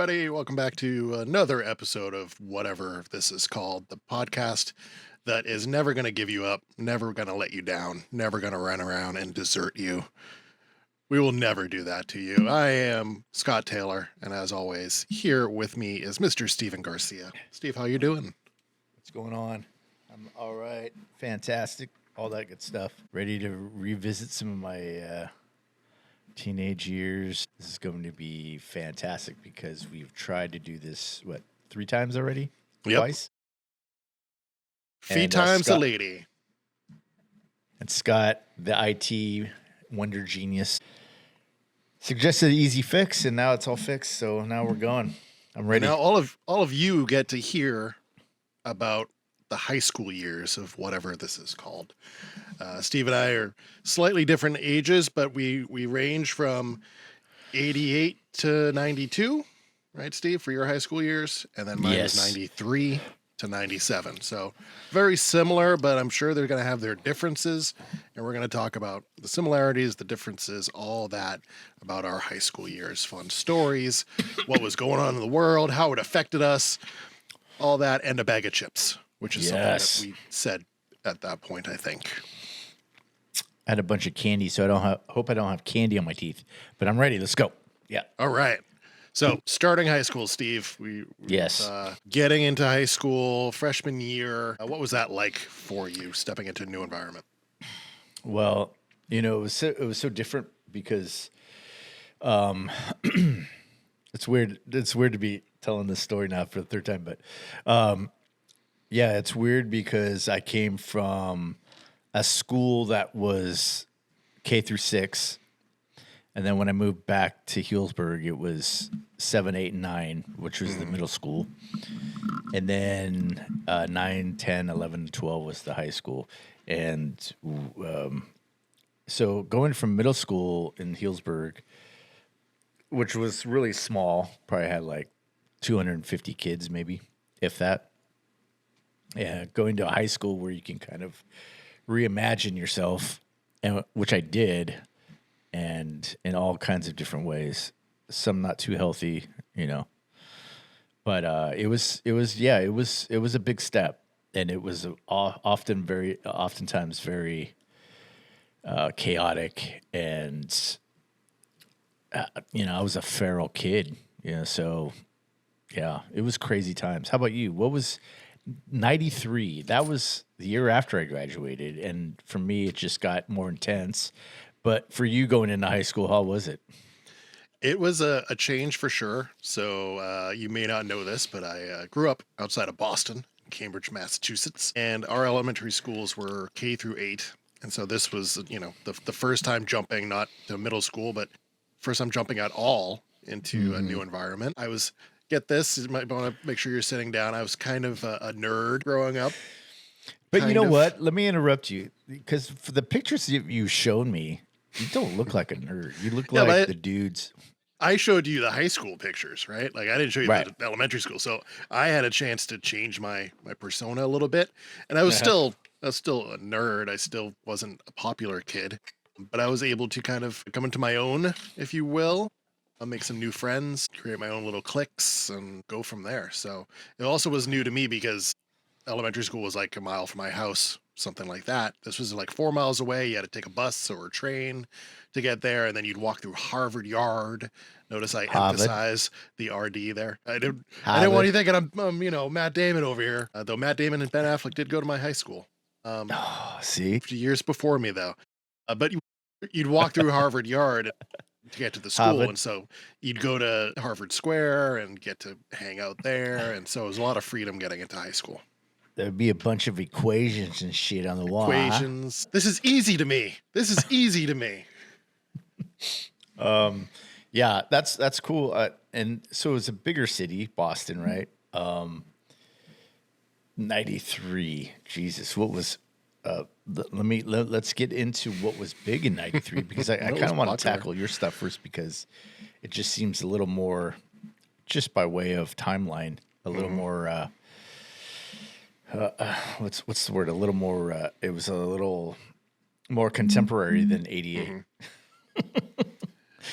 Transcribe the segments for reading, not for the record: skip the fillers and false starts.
everybody. Welcome back to another episode of whatever this is called, the podcast that is never going to give you up, never going to let you down, never going to run around and desert you. We will never do that to you. I am Scott Taylor, and as always, here with me is Mr. Steven Garcia. Steve, how you doing? What's going on? I'm all right. Fantastic. All that good stuff. Ready to revisit some of my teenage years. This is going to be fantastic because we've tried to do this, 3 times already? Yep. Twice? Feet times a lady. And Scott, the IT wonder genius, suggested an easy fix, and now it's all fixed. So now we're going. I'm ready. Now all of you get to hear about the high school years of whatever this is called. Steve and I are slightly different ages, but we range from 88 to 92, right, Steve, for your high school years? And then mine was 93 to 97. So very similar, but I'm sure they're going to have their differences. And we're going to talk about the similarities, the differences, all that about our high school years, fun stories, what was going on in the world, how it affected us, all that, and a bag of chips, which is something that we said at that point, I think. I had a bunch of candy, so hope I don't have candy on my teeth. But I'm ready. Let's go. Yeah. All right. So starting high school, Steve. Getting into high school, freshman year. What was that like for you, stepping into a new environment? Well, it was so different because it's weird. It's weird to be telling this story now for the third time, but it's weird because I came from a school that was K through 6. And then when I moved back to Healdsburg, it was 7, 8, and 9, which was the middle school. And then 9, 10, 11, and 12 was the high school. And so going from middle school in Healdsburg, which was really small, probably had like 250 kids maybe, if that. Yeah, going to a high school where you can kind of reimagine yourself, and which I did, and in all kinds of different ways. Some not too healthy, but it was a big step, and it was oftentimes very chaotic, and I was a feral kid, so yeah, it was crazy times. How about you? What was 93? That was the year after I graduated, and for me, it just got more intense. But for you going into high school, how was it? It was a change for sure. So you may not know this, but I grew up outside of Boston, Cambridge, Massachusetts, and our elementary schools were K through 8. And so this was, the first time jumping, not to middle school, but first time jumping at all into a new environment. Get this, you might want to make sure you're sitting down. I was kind of a nerd growing up. But you know what? Let me interrupt you, because for the pictures you've shown me, you don't look like a nerd. You look like the dudes. I showed you the high school pictures, right? Like I didn't show you the elementary school. So I had a chance to change my persona a little bit. And I was still a nerd. I still wasn't a popular kid, but I was able to kind of come into my own, if you will. I'll make some new friends, create my own little cliques, and go from there. So it also was new to me because elementary school was like a mile from my house, something like that. This was like 4 miles away. You had to take a bus or a train to get there, and then you'd walk through Harvard Yard. Notice I emphasize the RD there. I didn't want you thinking I'm Matt Damon over here. Though Matt Damon and Ben Affleck did go to my high school. See, a few years before me though. But you'd walk through Harvard Yard to get to the school, and so you'd go to Harvard Square and get to hang out there, and so it was a lot of freedom getting into high school. There'd be a bunch of equations and shit on the wall. Equations. Huh? This is easy to me. Yeah, that's cool. And so it was a bigger city, Boston, right? 93. Jesus, what was? Let's get into what was big in 93 because I kind of want to tackle your stuff first because it just seems a little more, just by way of timeline, a little more. What's the word? A little more. It was a little more contemporary than 88.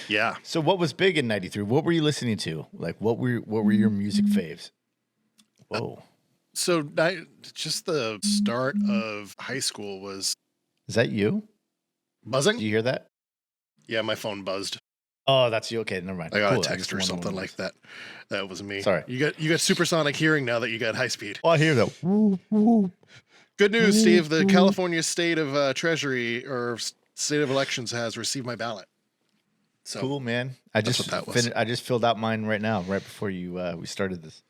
Yeah. So what was big in 93? What were you listening to? Like what were your music faves? Whoa. So just the start of high school was Is that you? buzzing. Do you hear that? Yeah, my phone buzzed. Oh, that's you. Okay, never mind. I got Cool. a text or something like that. That was me. Sorry. You got supersonic hearing now that you got high speed. Oh, I hear that. Whoop, whoop. Good news, Steve. The California State of Treasury or State of Elections has received my ballot. So Cool, man. I just I just filled out mine right now, right before we started this.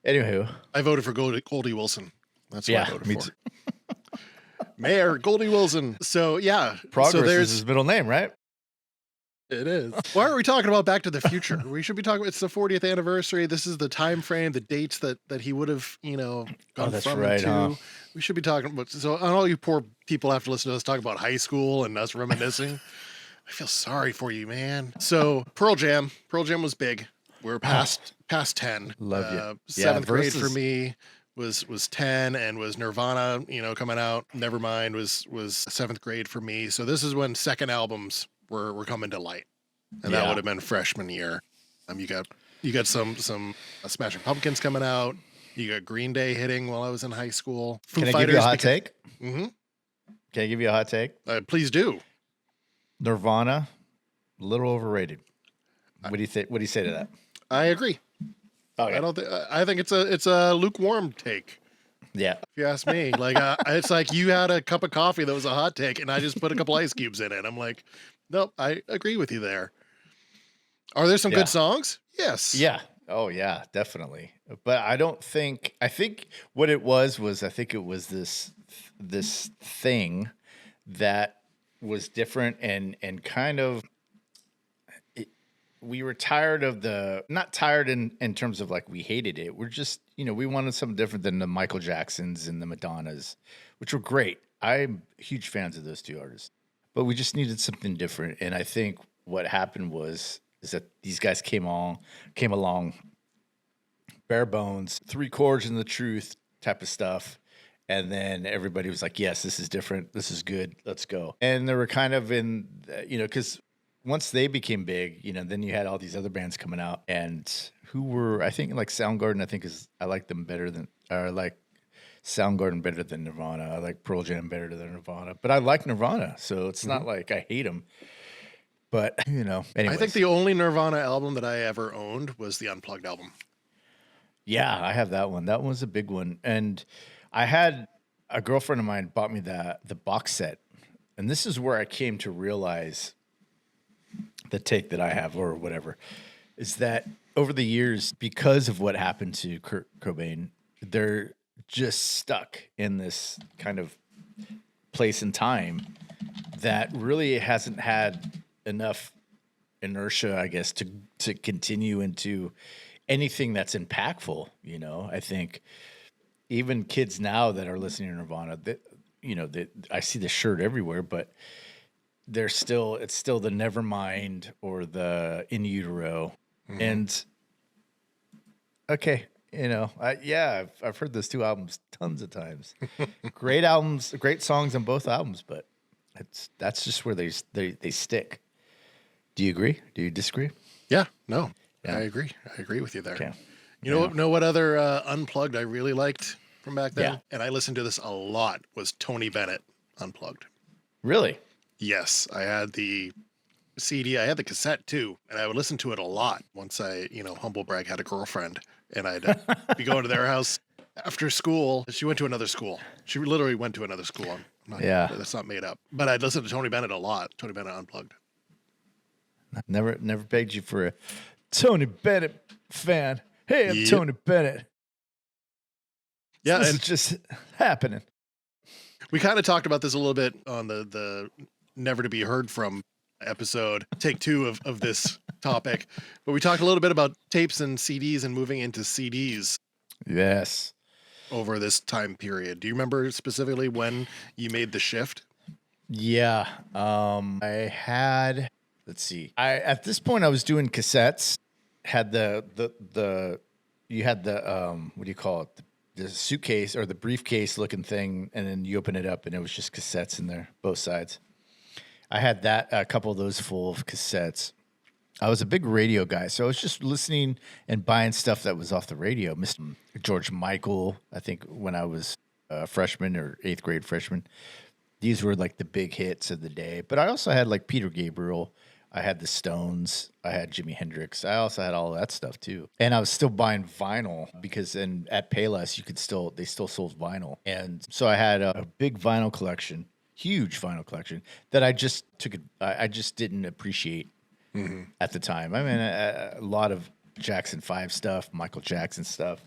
Anywho, I voted for Goldie Wilson. That's what I voted me for. too. Mayor Goldie Wilson. So yeah, Progress so is his middle name, right? It is. Why are we talking about Back to the Future? We should be talking. It's the 40th anniversary. This is the time frame, the dates that he would have, gone that's from right, and to. huh? We should be talking about. So, on all you poor people have to listen to us talk about high school and us reminiscing. I feel sorry for you, man. So, Pearl Jam was big. We're past 10. Love you. Seventh grade for me was 10, and was Nirvana, coming out. Nevermind was seventh grade for me. So this is when second albums were coming to light, and that would have been freshman year. You got some Smashing Pumpkins coming out. You got Green Day hitting while I was in high school. Can I give you a hot take? Mm-hmm. Can I give you a hot take? Please do. Nirvana, a little overrated. What do you think? What do you say to that? I agree. Okay. I think it's a lukewarm take. Yeah. If you ask me, like it's like you had a cup of coffee that was a hot take, and I just put a couple ice cubes in it. I'm like, nope, I agree with you there. Are there some good songs? Yes. Yeah. Oh yeah, definitely. But I think what it was I think it was this thing that was different and kind of we were tired of not tired in terms of like we hated it. We're just, we wanted something different than the Michael Jacksons and the Madonnas, which were great. I'm huge fans of those two artists, but we just needed something different. And I think what happened is that these guys came along, bare bones, 3 chords and the truth type of stuff. And then everybody was like, yes, this is different. This is good. Let's go. And they were kind of in, because once they became big, then you had all these other bands coming out and who were, I think like Soundgarden, I like them better than, or I like Soundgarden better than Nirvana. I like Pearl Jam better than Nirvana, but I like Nirvana. So it's not like I hate them, but anyways. I think the only Nirvana album that I ever owned was the Unplugged album. Yeah, I have that one. That one was a big one. And I had a girlfriend of mine bought me the box set. And this is where I came to realize the take that I have or whatever is that over the years, because of what happened to Kurt Cobain, they're just stuck in this kind of place and time that really hasn't had enough inertia, I guess, to continue into anything that's impactful. I think even kids now that are listening to Nirvana, I see the shirt everywhere, but it's still the Nevermind or the In Utero. Mm-hmm. And okay, I've heard those two albums tons of times. Great albums, great songs on both albums, but that's just where they stick. Do you agree? Do you disagree? Yeah, no, yeah. I agree. I agree with you there. Okay. Know what other Unplugged I really liked from back then? Yeah. And I listened to this a lot, was Tony Bennett Unplugged. Really? Yes, I had the CD. I had the cassette too, and I would listen to it a lot. Once I, humble brag, had a girlfriend, and I'd be going to their house after school. She went to another school. She literally went to another school. That's not made up. But I'd listen to Tony Bennett a lot. Tony Bennett Unplugged. Never begged you for a Tony Bennett fan. Hey, I'm Tony Bennett. Yeah, this is just happening. We kind of talked about this a little bit on the Never to Be Heard From episode, take 2 of this topic. But we talked a little bit about tapes and CDs and moving into CDs. Yes. Over this time period. Do you remember specifically when you made the shift? Yeah. I had, let's see. At this point I was doing cassettes. Had you had the what do you call it? The suitcase or the briefcase looking thing, and then you open it up and it was just cassettes in there, both sides. I had that, a couple of those full of cassettes. I was a big radio guy, so I was just listening and buying stuff that was off the radio. Mr. George Michael, I think when I was a freshman or 8th grade freshman, these were like the big hits of the day. But I also had like Peter Gabriel. I had the Stones. I had Jimi Hendrix. I also had all that stuff too. And I was still buying vinyl because at Payless they still sold vinyl. And so I had a big vinyl collection, huge vinyl collection that I just I just didn't appreciate at the time. I mean, a lot of Jackson 5 stuff, Michael Jackson stuff.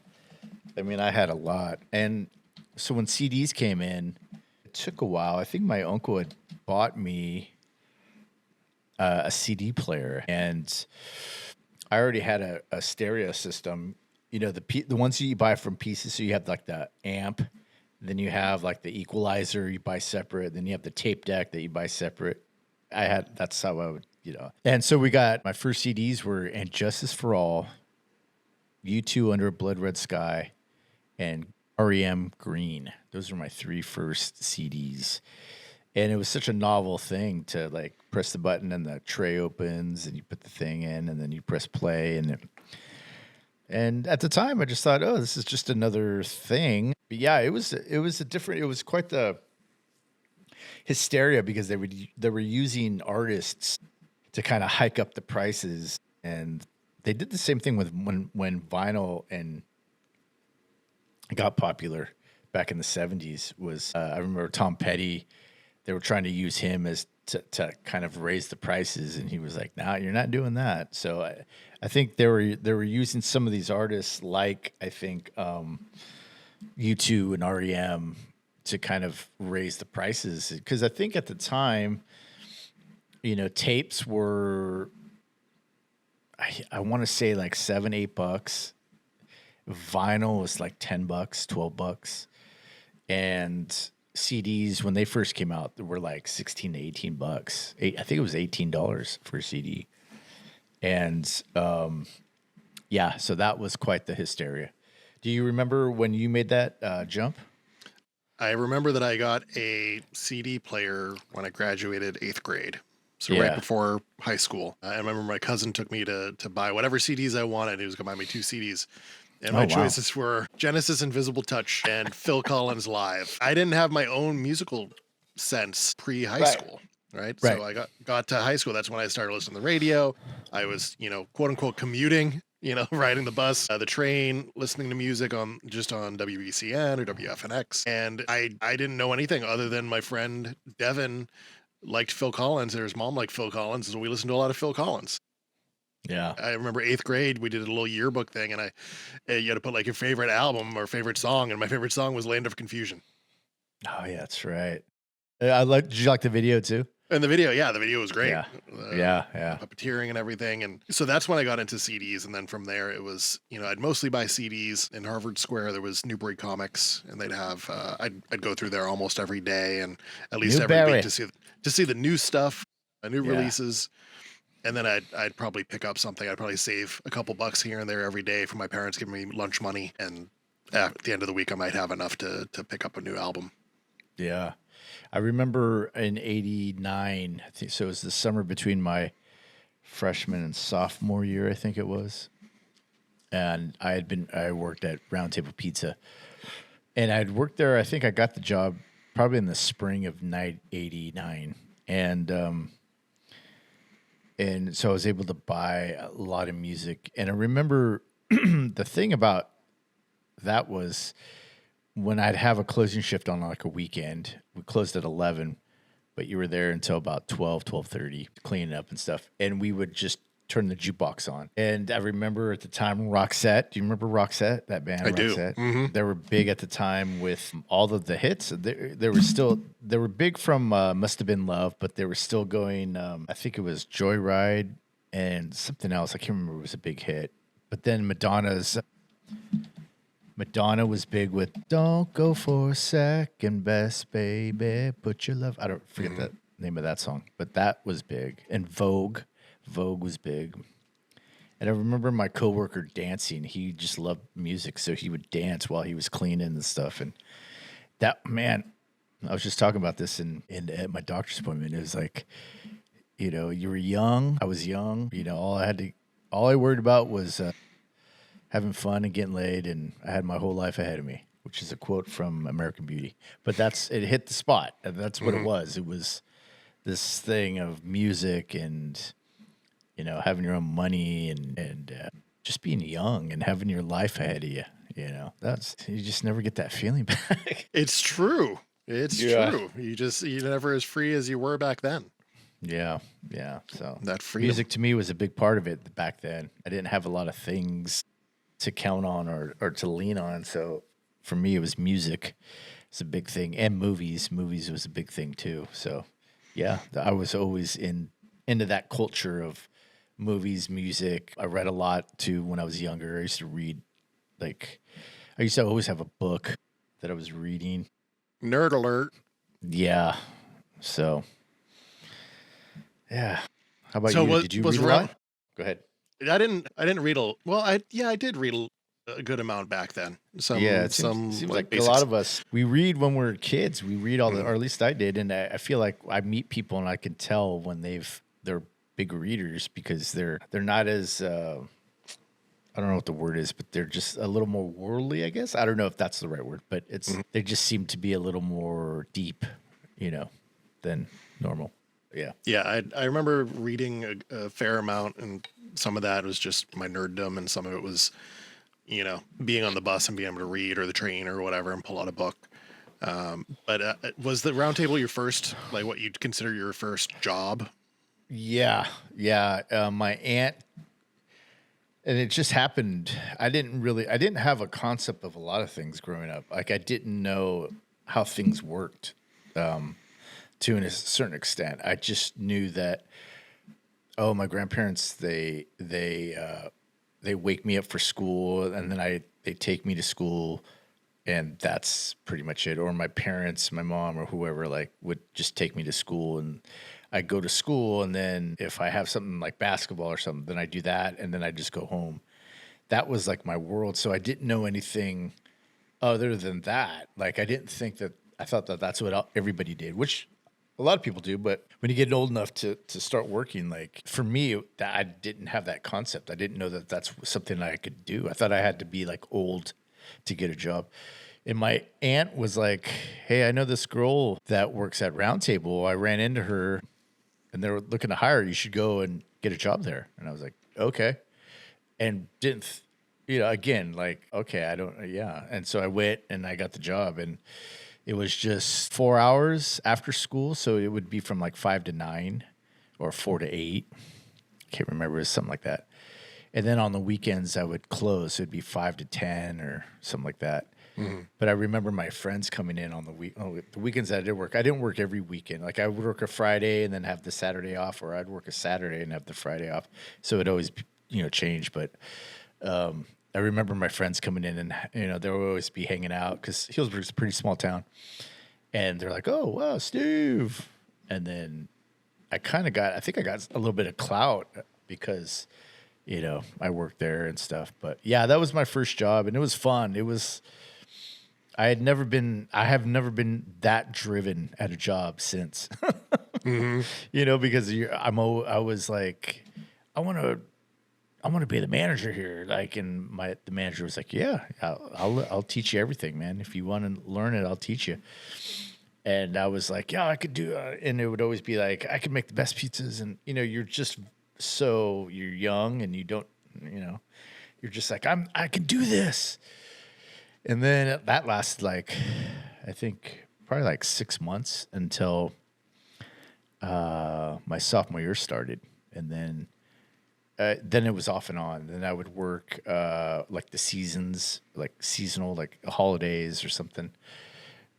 I mean, I had a lot. And so when CDs came in, it took a while. I think my uncle had bought me a CD player, and I already had a stereo system. You know, the ones that you buy from pieces. So you have like the amp, then you have like the equalizer you buy separate, then you have the tape deck that you buy separate. That's how I would, And so my first CDs were And Justice for All, U2 Under a Blood Red Sky, and REM Green. Those were my 3 first CDs. And it was such a novel thing to like press the button and the tray opens and you put the thing in and then you press play. And at the time I just thought, oh, this is just another thing. But yeah, it was quite the hysteria because they were using artists to kind of hike up the prices. And they did the same thing with when vinyl and got popular back in the 70s was, I remember Tom Petty. They were trying to use him as to kind of raise the prices, and he was like, "Nah, you're not doing that." So I think they were using some of these artists, like I think U2 and REM, to kind of raise the prices because I think at the time, tapes were I want to say like $7-8. Vinyl was like $10, $12, and CDs when they first came out were like $16 to $18. I think it was $18 for a CD, and so that was quite the hysteria. Do you remember when you made that jump? I remember that I got a CD player when I graduated 8th grade. So Yeah. right before high school. I remember my cousin took me to buy whatever CDs I wanted. He was going to buy me 2 CDs. And my choices were Genesis Invisible Touch and Phil Collins Live. I didn't have my own musical sense pre-high school, right? So I got to high school. That's when I started listening to the radio. I was, quote unquote commuting, riding the bus, the train, listening to music on WBCN or WFNX. And I didn't know anything other than my friend Devin liked Phil Collins, and his mom liked Phil Collins, so we listened to a lot of Phil Collins. Yeah. I remember 8th grade, we did a little yearbook thing, and you had to put like your favorite album or favorite song, and my favorite song was Land of Confusion. Oh yeah, that's right. Did you like the video too? And the video was great. Yeah. Puppeteering and everything. And so that's when I got into CDs. And then from there, it was, I'd mostly buy CDs. In Harvard Square, there was Newbury Comics, and they'd have, I'd go through there almost every day and at least every week to see the new stuff, new releases. And then I'd probably pick up something. I'd probably save a couple bucks here and there every day from my parents giving me lunch money. And at the end of the week, I might have enough to pick up a new album. Yeah. I remember in 89, I think so it was the summer between my freshman and sophomore year, I think it was. And I worked at Round Table Pizza. And I'd worked there, I think I got the job probably in the spring of 89. And so I was able to buy a lot of music. And I remember the thing about that was when I'd have a closing shift on like a weekend, we closed at 11, but you were there until about 12:30, cleaning up and stuff. And we would just turn the jukebox on. And I remember at the time, Roxette. Do you remember Roxette, that band? I Roxette? do. Mm-hmm. They were big at the time with all of the hits. They were big from Must Have Been Love, but they were still going, I think it was Joyride and something else. I can't remember. It was a big hit. But then Madonna was big with "Don't Go for Second Best, Baby, Put Your Love." I don't forget the name of that song, but that was big. And Vogue was big. And I remember my coworker dancing. He just loved music, so he would dance while he was cleaning and stuff. And that I was just talking about this in at my doctor's appointment. It was like, you were young. I was young. All I worried about was having fun and getting laid, and I had my whole life ahead of me, which is a quote from American Beauty. But it hit the spot. And that's what it was. It was this thing of music and, having your own money and just being young and having your life ahead of you. You just never get that feeling back. It's true. It's true. You're never as free as you were back then. Yeah. So that freedom. Music to me was a big part of it back then. I didn't have a lot of things to count on or to lean on. So for me, it was music. It's a big thing. And movies. Movies was a big thing too. So yeah, I was always into that culture of movies, music. I read a lot too when I was younger. I used to read, I used to always have a book that I was reading. Nerd alert. Yeah. So, yeah. How about you? Did you read a lot? Go ahead. I didn't read I did read a good amount back then. It seems like a lot of us, we read when we're kids. We read all or at least I did. And I feel like I meet people and I can tell when they're big readers because they're not as, I don't know what the word is, but they're just a little more worldly, I guess. I don't know if that's the right word, but they just seem to be a little more deep, than normal. Yeah. Yeah. I remember reading a fair amount, and some of that was just my nerddom, and some of it was, being on the bus and being able to read, or the train or whatever, and pull out a book. But was the round table your first, what you'd consider your first job? Yeah. My aunt, and it just happened. I didn't have a concept of a lot of things growing up. I didn't know how things worked to a certain extent. I just knew that, my grandparents, they wake me up for school, and then they take me to school, and that's pretty much it. Or my parents, my mom or whoever, would just take me to school, and I go to school, and then if I have something like basketball or something, then I do that, and then I just go home. That was my world. So I didn't know anything other than that. I thought that that's what everybody did, which a lot of people do. But when you get old enough to start working, for me, I didn't have that concept. I didn't know that that's something I could do. I thought I had to be old to get a job. And my aunt was like, "Hey, I know this girl that works at Round Table. I ran into her, and they're looking to hire. You should go and get a job there." And I was like, "Okay," and didn't, again, okay, I don't, yeah. And so I went and I got the job, and it was just 4 hours after school, so it would be from 5 to 9 or 4 to 8. Can't remember, it was something like that. And then on the weekends I would close, so it'd be 5 to 10 or something like that. Mm-hmm. But I remember my friends coming in on the weekends that I did work. I didn't work every weekend. I would work a Friday and then have the Saturday off, or I'd work a Saturday and have the Friday off. So it always, change. But I remember my friends coming in, and they would always be hanging out because Healdsburg's a pretty small town, and they're like, "Oh wow, Steve," and then I think I got a little bit of clout because I worked there and stuff. But yeah, that was my first job, and it was fun. I have never been that driven at a job since. Because I was like, I want to be the manager here. And the manager was like, "Yeah, I'll teach you everything, man. If you want to learn it, I'll teach you." And I was like, "Yeah, I could do it." And it would always be like, "I could make the best pizzas." And, you're just you're young, and you don't, you're just like, I can do this. And then that lasted I think probably 6 months until my sophomore year started. And then it was off and on. Then I would work the seasons, seasonal, holidays or something.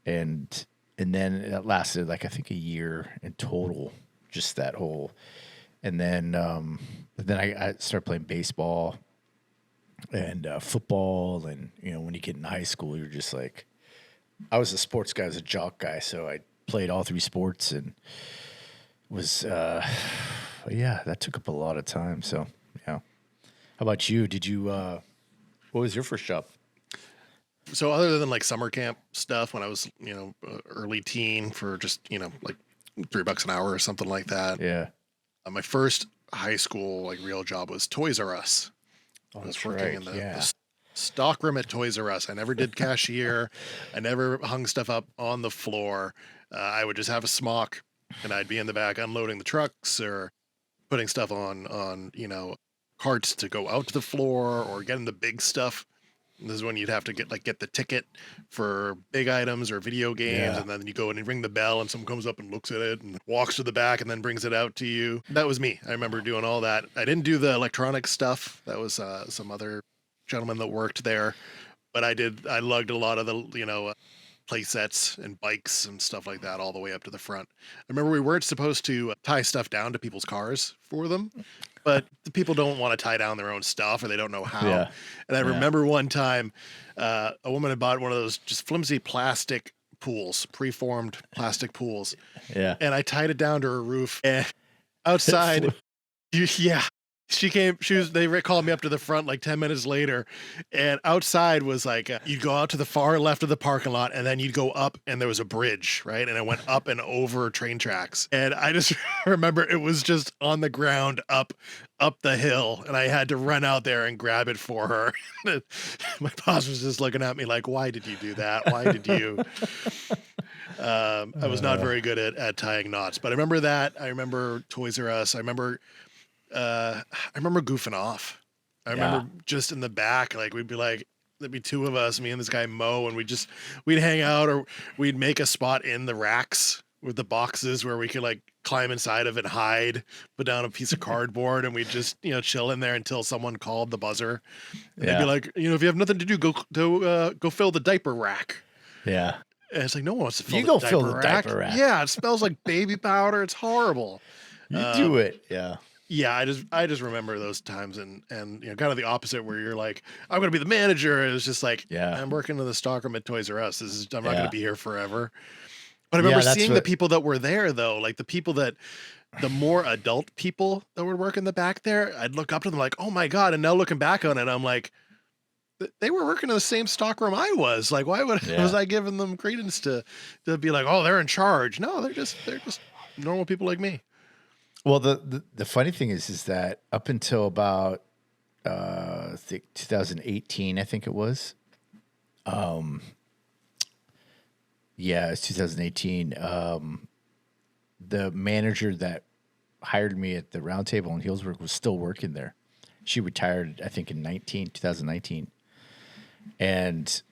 And then it lasted I think a year in total, just that whole. And then I started playing baseball and football, and when you get in high school, you're just I was a sports guy, I was a jock guy, so I played all three sports, and was that took up a lot of time. So yeah. How about you? Did you what was your first job? So other than like summer camp stuff when I was, early teen for just, like $3 an hour or something like that. Yeah. My first high school like real job was Toys R Us. Oh, I was that's working right. in the Yeah. stock room at Toys R Us. I never did cashier. I never hung stuff up on the floor. I would just have a smock, and I'd be in the back unloading the trucks or putting stuff on carts to go out to the floor or getting the big stuff. This is when you'd have to get the ticket for big items or video games, Yeah. and then you go in and ring the bell, and someone comes up and looks at it and walks to the back and then brings it out to you. That was me. I remember doing all that. I didn't do the electronic stuff. That was some other gentleman that worked there, but I did. I lugged a lot of the play sets and bikes and stuff like that all the way up to the front. I remember we weren't supposed to tie stuff down to people's cars for them, but the people don't want to tie down their own stuff or they don't know how. Yeah. And I Yeah. remember one time a woman had bought one of those just flimsy plastic pools, preformed plastic pools, Yeah. and I tied it down to her roof. And outside, yeah, they called me up to the front like 10 minutes later, and outside was like, you'd go out to the far left of the parking lot and then you'd go up and there was a bridge, right? And it went up and over train tracks. And I just remember it was just on the ground up the hill, and I had to run out there and grab it for her. My boss was just looking at me like, why did you do that? Why did you? I was not very good at tying knots, but I remember that. I remember Toys R Us. I remember goofing off. I remember just in the back, like there'd be two of us, me and this guy Mo, and we'd hang out, or we'd make a spot in the racks with the boxes where we could like climb inside of it, hide, put down a piece of cardboard, and we'd just chill in there until someone called the buzzer. And they'd be like, if you have nothing to do, go fill the diaper rack. Yeah. And it's like, no one wants to fill You the go diaper fill the rack. diaper rack. Yeah, it smells like baby powder. It's horrible. You do it. Yeah. Yeah, I just remember those times, and kind of the opposite where you're like, I'm gonna be the manager. It was just like, Yeah. I'm working in the stockroom at Toys R Us. I'm not Yeah. gonna be here forever. But I remember that's seeing the what- people that were there though, like the more adult people that would work in the back there. I'd look up to them like, oh my God. And now looking back on it, I'm like, they were working in the same stockroom I was. Like, why was I giving them credence to be like, oh, they're in charge? No, they're just normal people like me. Well, the funny thing is that up until about I think 2018, I think it was. Yeah, it's 2018. The manager that hired me at the Round Table in Healdsburg was still working there. She retired, I think, in 2019. And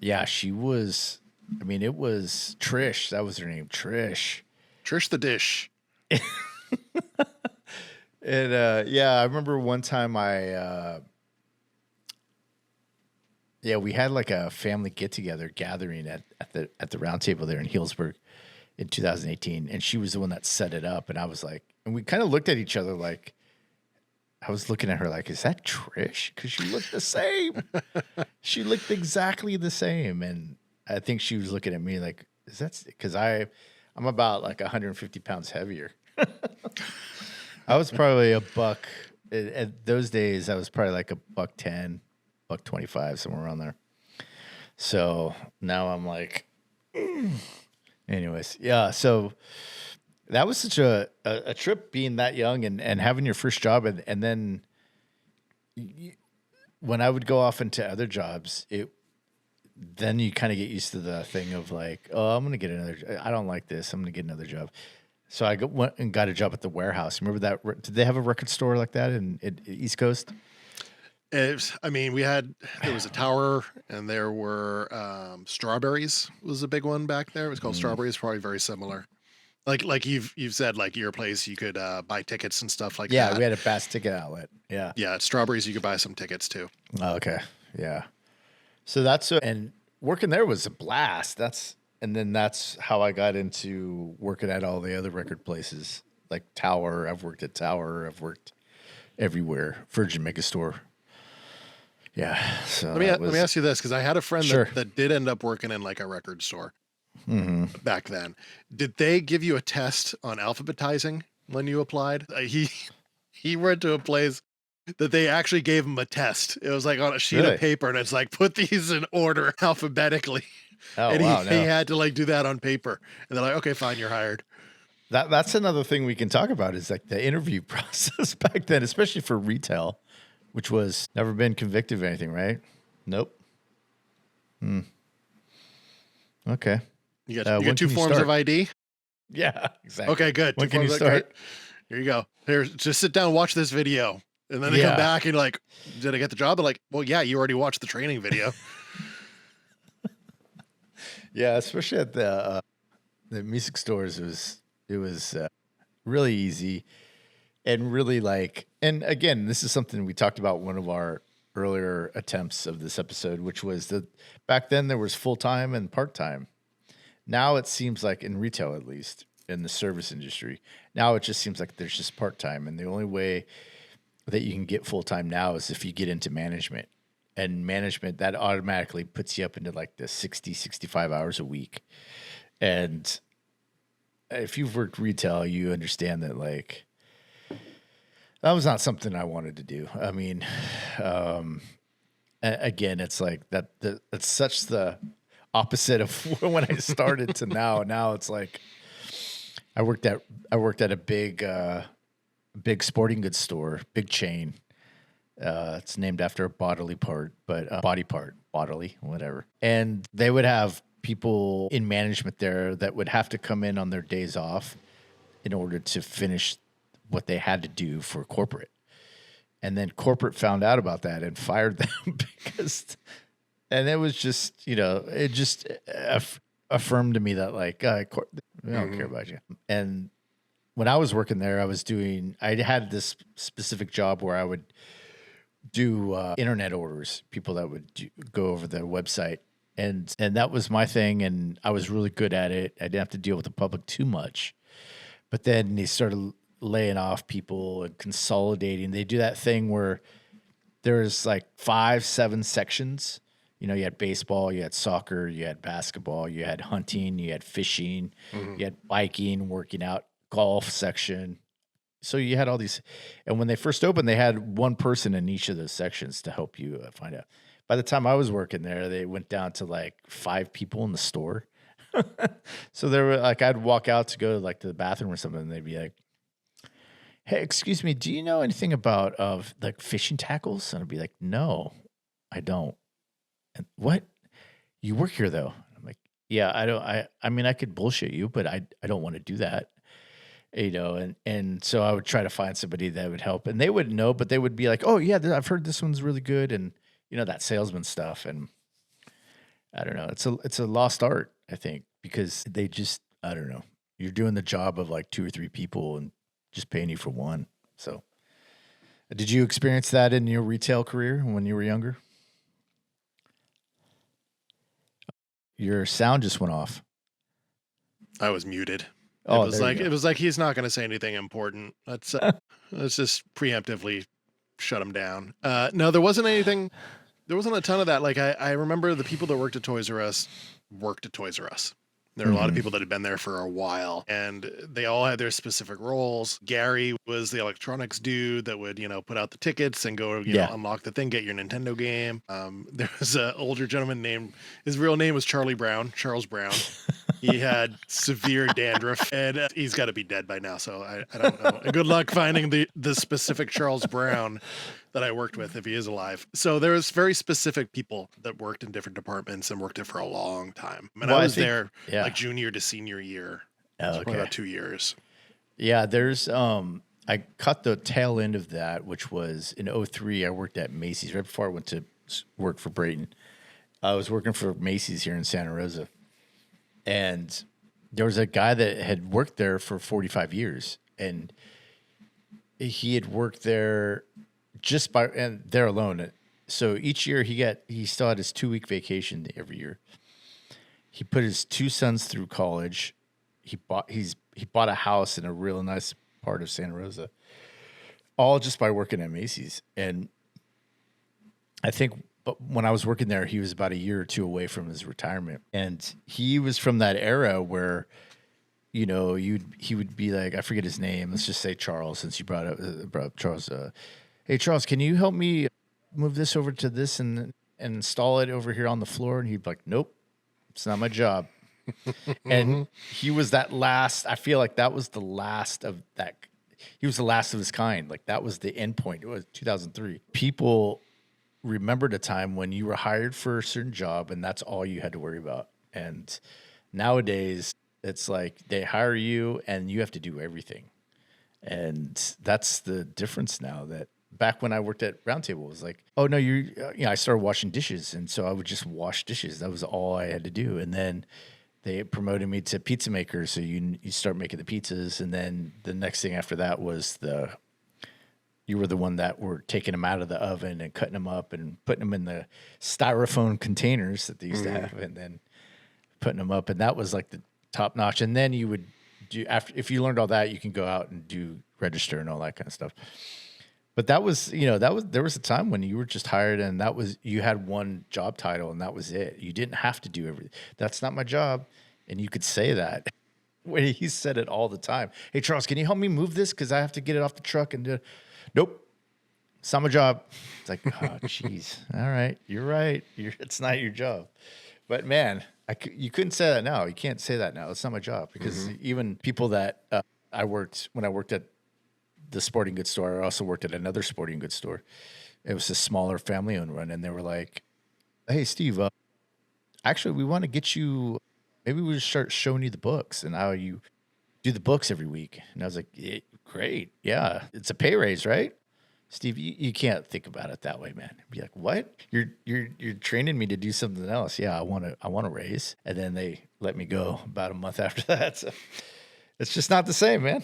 yeah, she was. I mean, it was Trish. That was her name, Trish. Trish the Dish. And yeah, I remember one time we had like a family gathering at the Round Table there in Healdsburg in 2018, and she was the one that set it up, and I was like, and we kind of looked at each other like, I was looking at her like, is that Trish? Because she looked the same. She looked exactly the same, and I think she was looking at me like, is that because I'm about like 150 pounds heavier. I was probably a buck at those days. I was probably like a $110, $125, somewhere around there. So now I'm like, anyways, yeah. So that was such a trip being that young and having your first job. And then when I would go off into other jobs, then you kind of get used to the thing of like, oh, I'm going to get another, I don't like this. I'm going to get another job. So I went and got a job at the warehouse. Remember that? Did they have a record store like that in East Coast? There was a tower, and there were Strawberries was a big one back there. It was called Strawberries, probably very similar. Like you've said, like your place, you could buy tickets and stuff like that. Yeah, we had a Bass ticket outlet. Yeah. Yeah, at Strawberries, you could buy some tickets too. Oh, okay. Yeah. So and working there was a blast. And then that's how I got into working at all the other record places, like Tower. I've worked at Tower. I've worked everywhere. Virgin Megastore. Yeah. So let me ask you this, because I had a friend Sure. that did end up working in like a record store back then. Did they give you a test on alphabetizing when you applied? He went to a place that they actually gave him a test. It was like on a sheet of Really? paper, and it's like, put these in order alphabetically. Oh And wow, he no. had to like do that on paper. And they're like, okay, fine, you're hired. That's another thing we can talk about is like the interview process back then, especially for retail, which was never been convicted of anything, right? Nope. Okay. You got When two can you forms of start? ID. Yeah, exactly. Okay, good. When Two can you forms. Okay, start? here you go. Here, just sit down, and watch this video, and then they come Yeah. back and you're like, did I get the job? They're like, well, yeah, you already watched the training video. Yeah, especially at the music stores, it was really easy and really like. And again, this is something we talked about one of our earlier attempts of this episode, which was that back then there was full time and part time. Now it seems like in retail, at least in the service industry, now it just seems like there's just part time, and the only way that you can get full time now is if you get into management. And management that automatically puts you up into like the 60, 65 hours a week. And if you've worked retail, you understand that like that was not something I wanted to do. I mean, again, it's like it's such the opposite of when I started to now. Now it's like I worked at a big sporting goods store, big chain. It's named after a bodily part, but body part, bodily, whatever. And they would have people in management there that would have to come in on their days off in order to finish what they had to do for corporate. And then corporate found out about that and fired them because, and it was just, it just affirmed to me that like, we don't care about you. And when I was working there, I had this specific job where I would do internet orders, people that would go over the website. And that was my thing. And I was really good at it. I didn't have to deal with the public too much. But then they started laying off people and consolidating. They do that thing where there's like 5-7 sections. You had baseball, you had soccer, you had basketball, you had hunting, you had fishing, you had biking, working out, golf section. So you had all these, and when they first opened, they had one person in each of those sections to help you find out. By the time I was working there, they went down to like 5 people in the store. So there were like, I'd walk out to go like to the bathroom or something, and they'd be like, "Hey, excuse me, do you know anything about like fishing tackles?" And I'd be like, "No, I don't." And what? You work here though? I'm like, "Yeah, I don't. I mean, I could bullshit you, but I don't want to do that." And so I would try to find somebody that would help, and they wouldn't know, but they would be like, "Oh yeah, I've heard this one's really good," and that salesman stuff. And I don't know, it's a lost art, I think, because they just, I don't know, you're doing the job of like 2 or 3 people and just paying you for one. So, did you experience that in your retail career when you were younger? Your sound just went off. I was muted. Oh, it was like he's not going to say anything important. Let's just preemptively shut him down. No, there wasn't anything. There wasn't a ton of that. Like I remember the people that worked at Toys R Us worked at Toys R Us. There were a lot of people that had been there for a while, and they all had their specific roles. Gary was the electronics dude that would, put out the tickets and go, unlock the thing, get your Nintendo game. There was an older gentleman his real name was Charles Brown. He had severe dandruff, and he's got to be dead by now. So I don't know. And good luck finding the specific Charles Brown that I worked with if he is alive. So there was very specific people that worked in different departments and worked it for a long time. And I was there like junior to senior year. Oh, okay. About 2 years. Yeah, there's I caught the tail end of that, which was in 2003. I worked at Macy's right before I went to work for Brayton. I was working for Macy's here in Santa Rosa. And there was a guy that had worked there for 45 years, and he had worked there and there alone. So each year he still had his 2-week vacation every year. He put his 2 sons through college. He bought a house in a real nice part of Santa Rosa, all just by working at Macy's. And I think, but when I was working there, he was about a year or 2 away from his retirement. And he was from that era where, he would be like, I forget his name. Let's just say Charles, since you brought up Charles. hey, Charles, can you help me move this over to this and install it over here on the floor? And he'd be like, nope, it's not my job. And he was that last, I feel like that was the last of that. He was the last of his kind. Like that was the end point. It was 2003. People remembered a time when you were hired for a certain job and that's all you had to worry about. And nowadays it's like they hire you and you have to do everything. And that's the difference now. That back when I worked at Roundtable, it was like, oh no, I started washing dishes. And so I would just wash dishes. That was all I had to do. And then they promoted me to pizza maker. So you start making the pizzas. And then the next thing after that was you were the one that were taking them out of the oven and cutting them up and putting them in the styrofoam containers that they used to have, and then putting them up. And that was like the top notch. And then you would do, if you learned all that, you can go out and do register and all that kind of stuff. But that was, there was a time when you were just hired and you had one job title and that was it. You didn't have to do everything. That's not my job. And you could say that. When he said it all the time. Hey, Charles, can you help me move this? Because I have to get it off the truck and do it. Nope. It's not my job. It's like, oh, jeez. All right. You're right. It's not your job. But man, you couldn't say that now. You can't say that now. It's not my job. Because even people that when I worked at the sporting goods store, I also worked at another sporting goods store. It was a smaller family-owned run. And they were like, hey, Steve, actually, we want to get you, maybe we'll start showing you the books and how you do the books every week. And I was like, yeah, great. Yeah. It's a pay raise, right? Steve, you can't think about it that way, man. Be like, what? You're training me to do something else. Yeah, I want to raise. And then they let me go about a month after that. So it's just not the same, man.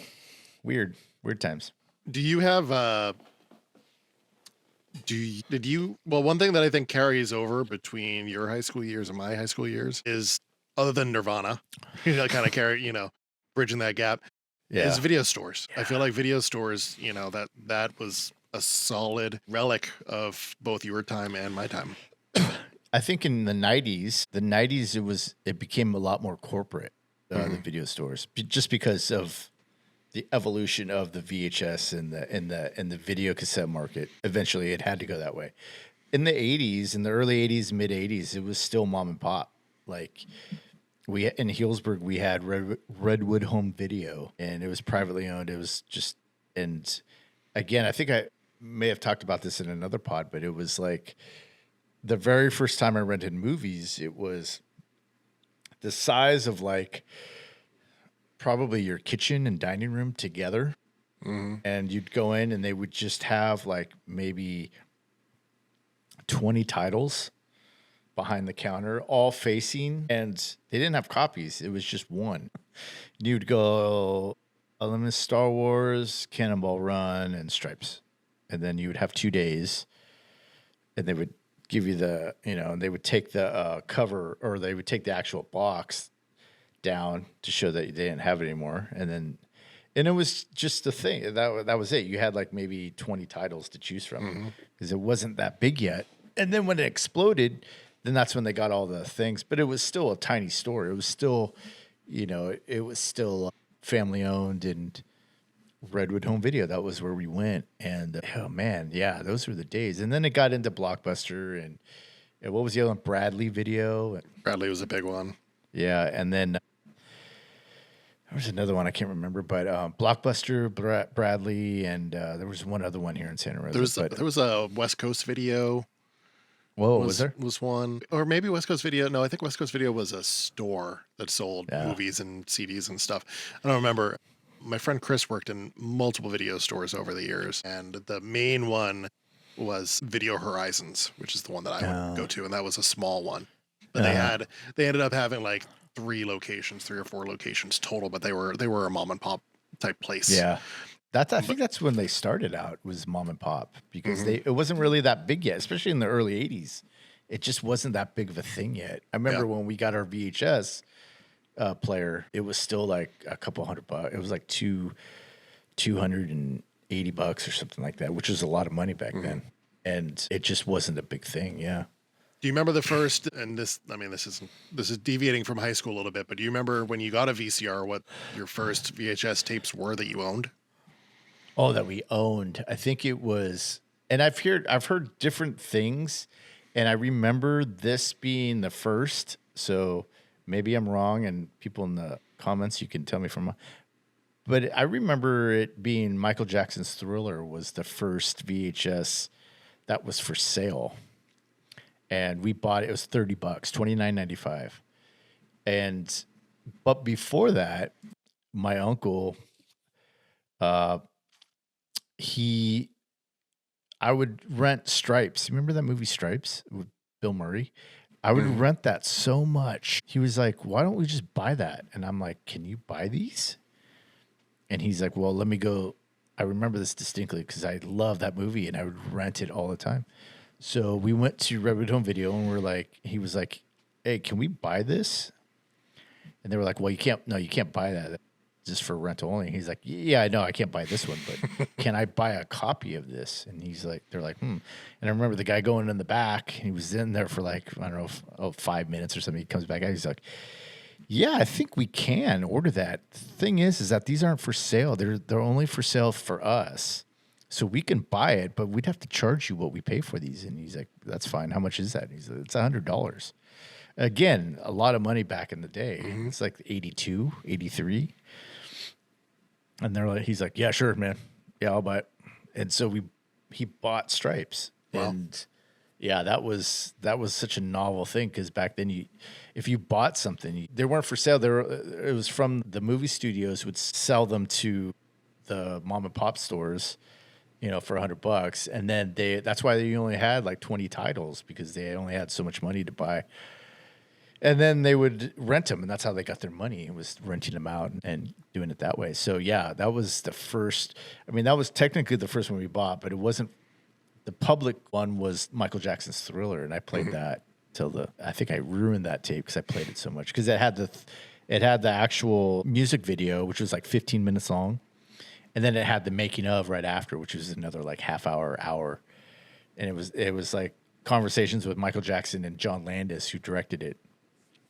Weird times. Do you have well, one thing that I think carries over between your high school years and my high school years is, other than Nirvana, kind of carry, bridging that gap, is video stores. Yeah. I feel like video stores, that was a solid relic of both your time and my time. I think in the 90s, it became a lot more corporate, the video stores, just because of the evolution of the VHS and the video cassette market. Eventually it had to go that way. In the 80s, in the early 80s, mid 80s, it was still mom and pop. Like in Healdsburg, we had Redwood Home Video, and it was privately owned. It was just, and again, I think I may have talked about this in another pod, but it was like the very first time I rented movies, it was the size of like probably your kitchen and dining room together. And you'd go in and they would just have like maybe 20 titles behind the counter, all facing, and they didn't have copies. It was just one. You'd go Unlimited Star Wars, Cannonball Run, and Stripes. And then you would have 2 days, and they would give you they would take the cover, or they would take the actual box down to show that they didn't have it anymore. And it was just a thing. That was it. You had like maybe 20 titles to choose from because it wasn't that big yet. And then when it exploded, then that's when they got all the things. But it was still a tiny store. It was still, it was still family owned, and Redwood Home Video, that was where we went. And oh man, yeah, those were the days. And then it got into Blockbuster and what was the other one? Bradley Video. Bradley was a big one. Yeah, and then there was another one I can't remember, but Blockbuster, Bradley, and there was one other one here in Santa Rosa. There was a West Coast Video. Whoa, was there? Was one, or maybe West Coast Video. No, I think West Coast Video was a store that sold movies and CDs and stuff. I don't remember. My friend Chris worked in multiple video stores over the years, and the main one was Video Horizons, which is the one that I would go to, and that was a small one. But they ended up having like 3 or 4 locations total, but they were a mom and pop type place. Yeah. I think that's when they started out, was mom and pop, because it wasn't really that big yet, especially in the early 80s. It just wasn't that big of a thing yet. I remember when we got our VHS player, it was still like a couple $100. It was like $280 or something like that, which was a lot of money back then. And it just wasn't a big thing. Yeah. Do you remember the first, and this is deviating from high school a little bit, but do you remember when you got a VCR, what your first VHS tapes were that you owned? Oh, that we owned. I think it was And I've heard different things, and I remember this being the first. So maybe I'm wrong, and people in the comments, you can tell me from. But I remember it being Michael Jackson's Thriller was the first VHS that was for sale, and we bought it. It was $30, $29.95, and but before that, my uncle, he I would rent Stripes. Remember that movie Stripes with Bill Murray? I would rent that so much. He was like, "Why don't we just buy that?" And I'm like, "Can you buy these?" And he's like, "Well, let me go." I remember this distinctly because I love that movie and I would rent it all the time. So we went to Redwood Home Video and he was like, "Hey, can we buy this?" And they were like, "Well, you can't buy that. Just for rental only." He's like, "Yeah, I know I can't buy this one, but can I buy a copy of this?" And they're like, "Hmm." And I remember the guy going in the back, and he was in there for like, I don't know, 5 minutes or something. He comes back out, he's like, "Yeah, I think we can order that. The thing is that these aren't for sale. They're only for sale for us. So we can buy it, but we'd have to charge you what we pay for these." And he's like, "That's fine. How much is that?" And he's like, "It's $100. Again, a lot of money back in the day. It's like 82, 83. And he's like, "Yeah, sure, man. Yeah, I'll buy it." And so he bought Stripes. Wow. And yeah, that was such a novel thing because back then if you bought something, they weren't for sale. It was from the movie studios would sell them to the mom and pop stores, for $100. And then that's why they only had like 20 titles because they only had so much money to buy. And then they would rent them, and that's how they got their money. It was renting them out and doing it that way. So yeah, that was the first. I mean, that was technically the first one we bought, but it wasn't. The public one was Michael Jackson's Thriller, and I played that till I think I ruined that tape because I played it so much because it had the actual music video, which was like 15 minutes long, and then it had the making of right after, which was another like half hour, and it was like conversations with Michael Jackson and John Landis, who directed it.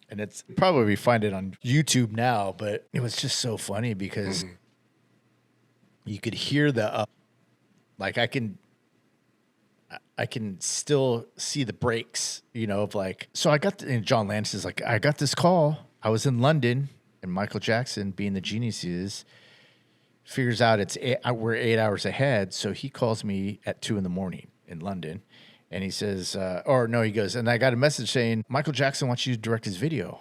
And it's probably find it on YouTube now, but it was just so funny because you could hear like I can still see the breaks, of like, so and John Landis is like, "I got this call. I was in London," and Michael Jackson, being the genius he is, figures out we're 8 hours ahead. So he calls me at 2 a.m. in London. And he says, he goes, "And I got a message saying Michael Jackson wants you to direct his video."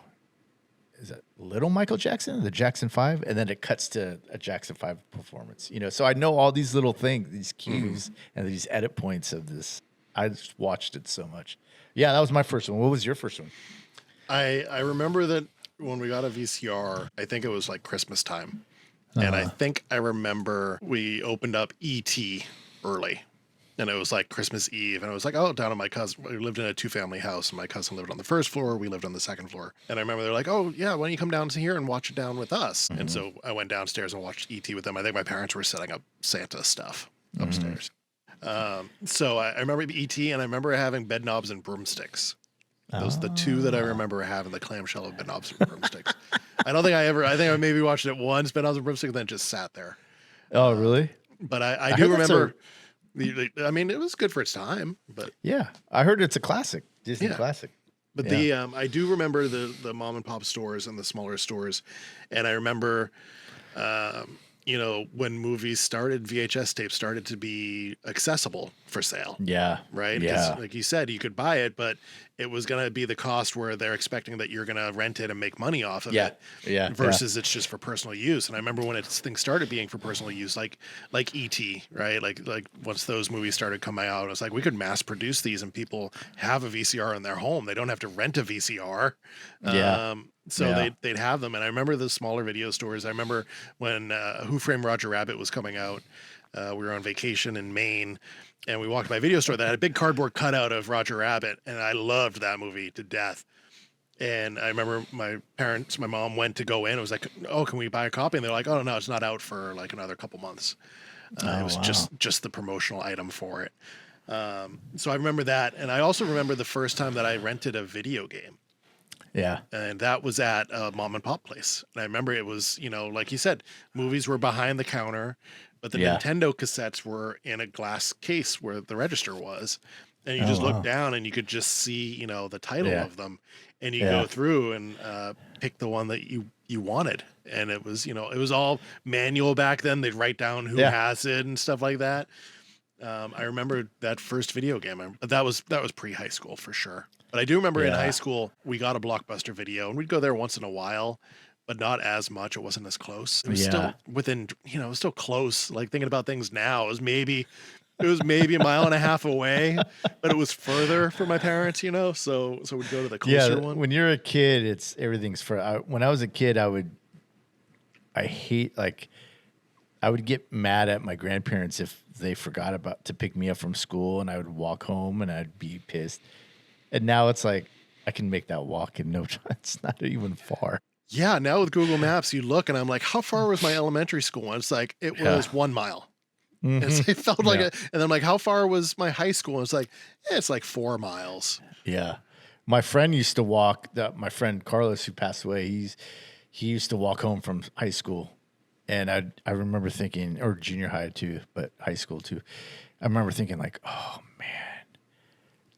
Is that little Michael Jackson, the Jackson 5? And then it cuts to a Jackson 5 performance. So I know all these little things, these cues and these edit points of this. I just watched it so much. Yeah, that was my first one. What was your first one? I remember that when we got a VCR, I think it was like Christmas time. And I think I remember we opened up E.T. early. And it was like Christmas Eve. And I was like, oh, down at my cousin. We lived in a 2-family house. And my cousin lived on the first floor. We lived on the second floor. And I remember they're like, "Oh, yeah, why don't you come down to here and watch it down with us?" And so I went downstairs and watched E.T. with them. I think my parents were setting up Santa stuff upstairs. So I remember E.T. and I remember having bed knobs and broomsticks. Those are the two that I remember having, the clamshell of bed knobs and broomsticks. I think I maybe watched it once, bed knobs and broomsticks, and then just sat there. Oh, really? But I do remember... I mean, it was good for its time, but yeah, I heard it's a classic, Disney classic. But I do remember the mom and pop stores and the smaller stores, and I remember, when movies started, VHS tapes started to be accessible for sale. Yeah, right. Yeah, like you said, you could buy it, but it was going to be the cost where they're expecting that you're going to rent it and make money off of it. Yeah. Versus it's just for personal use. And I remember when things started being for personal use, like E.T., right? Like once those movies started coming out, it was like we could mass produce these and people have a VCR in their home. They don't have to rent a VCR. So they'd have them. And I remember the smaller video stores. I remember when Who Framed Roger Rabbit was coming out. We were on vacation in Maine, and we walked by a video store that had a big cardboard cutout of Roger Rabbit, and I loved that movie to death. And I remember my mom went to go in. It was like, "Oh, can we buy a copy?" And they're like, "Oh, no, it's not out for like another couple months." It was just the promotional item for it. So I remember that. And I also remember the first time that I rented a video game. Yeah. And that was at a mom and pop place. And I remember it was, like you said, movies were behind the counter. but the Yeah. Nintendo cassettes were in a glass case where the register was. And you Oh, just look wow. down and you could just see, you know, the title Yeah. of them, and you Yeah. go through and pick the one that you wanted. And it was, you know, it was all manual back then. They'd write down who Yeah. has it and stuff like that. I remember that first video game. That was pre-high school for sure. But I do remember in high Yeah. school we got a Blockbuster Video, and we'd go there once in a while, but not as much. It wasn't as close. It was Yeah. still within, you know, it was still close. Like thinking about things now, it was maybe a mile and a half away, but it was further for my parents, you know. So we'd go to the closer Yeah. one. When you're a kid, everything's for. When I was a kid, I would get mad at my grandparents if they forgot about to pick me up from school, and I would walk home and I'd be pissed. And now it's like I can make that walk in no time. It's not even far. Yeah, now with Google Maps, you look and I'm like, how far was my elementary school? And it's like it Yeah. was 1 mile. Mhm. It felt like Yeah. it. And I'm like, how far was my high school? And it's like, it's like 4 miles. Yeah. My friend used to walk. My friend Carlos, who passed away, he used to walk home from high school, and I remember thinking, or junior high too, but high school too. I remember thinking like, oh man,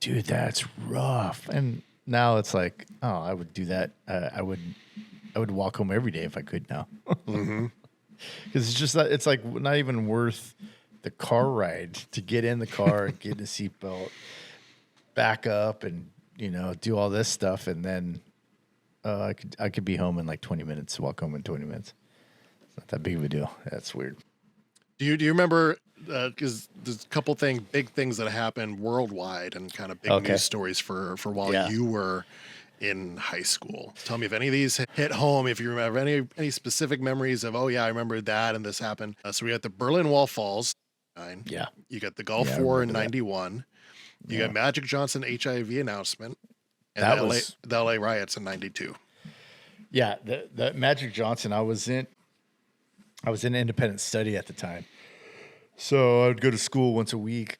dude, that's rough. And now it's like, oh, I would do that. I would walk home every day if I could now, Mm-hmm. because it's just that it's like not even worth the car ride to get in the car, get a seatbelt, back up, and do all this stuff, and then I could be home in like 20 minutes. Walk home in 20 minutes. It's not that big of a deal. That's weird. Do you remember? Because there's a couple big things that happened worldwide and kind of big Okay. news stories for while Yeah. you were in high school. Tell me if any of these hit home. If you remember any specific memories of, oh yeah, I remember that and this happened. So we got the Berlin Wall falls. Yeah. You got the Gulf Yeah, I War in remember that. '91. You Yeah. got Magic Johnson HIV announcement, and That the was- LA riots in '92. Yeah, the Magic Johnson. I was in independent study at the time, so I would go to school once a week,